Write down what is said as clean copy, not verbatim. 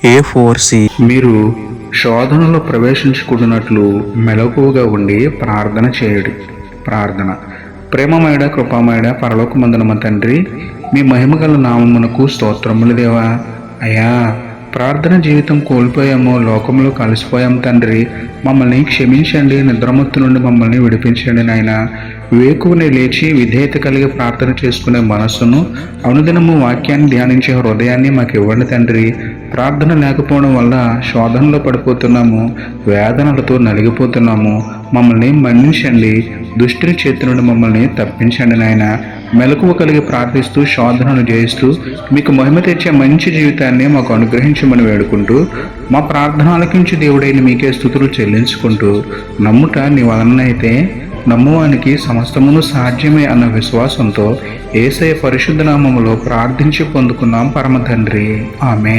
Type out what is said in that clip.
A4C. మీరు శోధనలో ప్రవేశించుకున్నట్లు మెలకువగా ఉండి ప్రార్థన చేయుడి. ప్రార్థన. ప్రేమమయుడ కృపామయుడ పరలోకమందున మా తండ్రి, మీ మహిమగల నామమునకు స్తోత్రములు దేవా. అయ్యా, ప్రార్థన జీవితం కోల్పోయాము, లోకంలో కలిసిపోయాం తండ్రి. మమ్మల్ని క్షమించండి, నిద్రమత్తు నుండి మమ్మల్ని విడిపించండి నాయన. వేకువనే లేచి విధేయత కలిగి ప్రార్థన చేసుకునే మనస్సును, అనుదినము వాక్యాన్ని ధ్యానించే హృదయాన్ని మాకు ఇవ్వండి తండ్రి. ప్రార్థన లేకపోవడం వల్ల శోధనలో పడిపోతున్నాము, వేదనలతో నలిగిపోతున్నాము. మమ్మల్ని మన్నించండి, దుష్టుని చేతి నుండి మమ్మల్ని తప్పించండి నాయన. మెలకువ కలిగి ప్రార్థిస్తూ శోధనను జయిస్తూ మీకు మహిమ తెచ్చే మంచి జీవితాన్ని మాకు అనుగ్రహించమని వేడుకుంటూ, మా ప్రార్థన ఆలకించి దేవుడైన మీకే స్తుతులు చెల్లించుకుంటూ, నమ్ముట నీ వలనైతే నమ్మువానికి సమస్తమును సాధ్యమే అన్న విశ్వాసంతో యేసయ్య పరిశుద్ధ నామములో ప్రార్థించి పొందుకున్నాం పరమ తండ్రి. ఆమేన్.